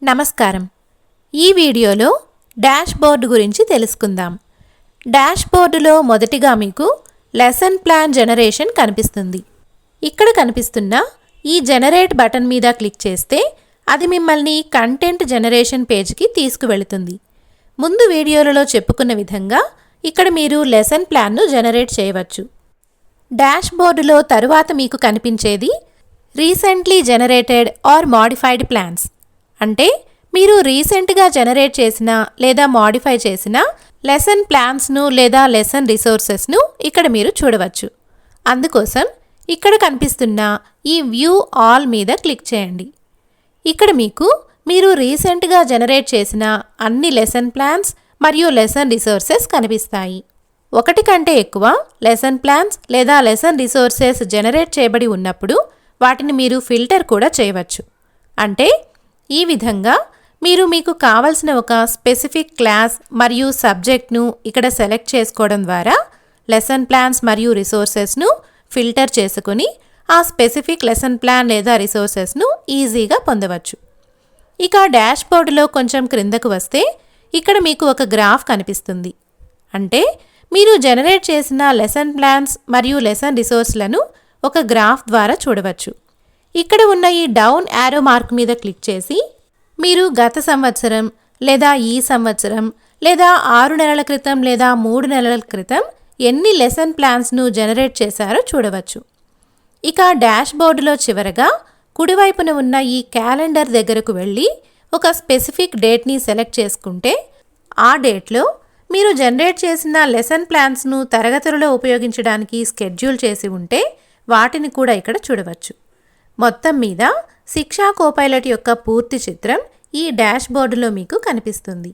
నమస్కారం. ఈ వీడియోలో డాష్ బోర్డ్ గురించి తెలుసుకుందాం. డాష్ బోర్డులో మొదటిగా మీకు లెసన్ ప్లాన్ జనరేషన్ కనిపిస్తుంది. ఇక్కడ కనిపిస్తున్న ఈ జనరేట్ బటన్ మీద క్లిక్ చేస్తే అది మిమ్మల్ని కంటెంట్ జనరేషన్ పేజ్కి తీసుకువెళుతుంది. ముందు వీడియోలలో చెప్పుకున్న విధంగా ఇక్కడ మీరు లెసన్ ప్లాన్ను జనరేట్ చేయవచ్చు. డాష్ బోర్డులో తరువాత మీకు కనిపించేది recently generated or modified plans. అంటే మీరు రీసెంట్గా జనరేట్ చేసిన లేదా మాడిఫై చేసిన లెసన్ ప్లాన్స్ను లేదా లెసన్ రిసోర్సెస్ను ఇక్కడ మీరు చూడవచ్చు. అందుకోసం ఇక్కడ కనిపిస్తున్న ఈ వ్యూ ఆల్ మీద క్లిక్ చేయండి. ఇక్కడ మీరు రీసెంట్గా జనరేట్ చేసిన అన్ని లెసన్ ప్లాన్స్ మరియు లెసన్ రిసోర్సెస్ కనిపిస్తాయి. ఒకటి కంటే ఎక్కువ లెసన్ ప్లాన్స్ లేదా లెసన్ రిసోర్సెస్ జనరేట్ చేయబడి ఉన్నప్పుడు వాటిని మీరు ఫిల్టర్ కూడా చేయవచ్చు. అంటే ఈ విధంగా మీరు మీకు కావలసిన ఒక స్పెసిఫిక్ క్లాస్ మరియు సబ్జెక్ట్ను ఇక్కడ సెలెక్ట్ చేసుకోవడం ద్వారా లెసన్ ప్లాన్స్ మరియు రిసోర్సెస్ను ఫిల్టర్ చేసుకుని ఆ స్పెసిఫిక్ లెసన్ ప్లాన్ లేదా రిసోర్సెస్ను ఈజీగా పొందవచ్చు. ఇక డాష్ బోర్డులో కొంచెం క్రిందకు వస్తే ఇక్కడ మీకు ఒక గ్రాఫ్ కనిపిస్తుంది. అంటే మీరు జనరేట్ చేసిన లెసన్ ప్లాన్స్ మరియు లెసన్ రిసోర్స్లను ఒక గ్రాఫ్ ద్వారా చూడవచ్చు. ఇక్కడ ఉన్న ఈ డౌన్ యారో మార్క్ మీద క్లిక్ చేసి మీరు గత సంవత్సరం లేదా ఈ సంవత్సరం లేదా 6 నెలల క్రితం లేదా 3 నెలల క్రితం ఎన్ని లెసన్ ప్లాన్స్ను జనరేట్ చేశారో చూడవచ్చు. ఇక డాష్ బోర్డులో చివరగా కుడివైపున ఉన్న ఈ క్యాలెండర్ దగ్గరకు వెళ్ళి ఒక స్పెసిఫిక్ డేట్ని సెలెక్ట్ చేసుకుంటే ఆ డేట్లో మీరు జనరేట్ చేసిన లెసన్ ప్లాన్స్ను తరగతులలో ఉపయోగించడానికి స్కెడ్యూల్ చేసి ఉంటే వాటిని కూడా ఇక్కడ చూడవచ్చు. మొత్తం మీద శిక్షా కోపైలట్ యొక్క పూర్తి చిత్రం ఈ డాష్ బోర్డులో మీకు కనిపిస్తుంది.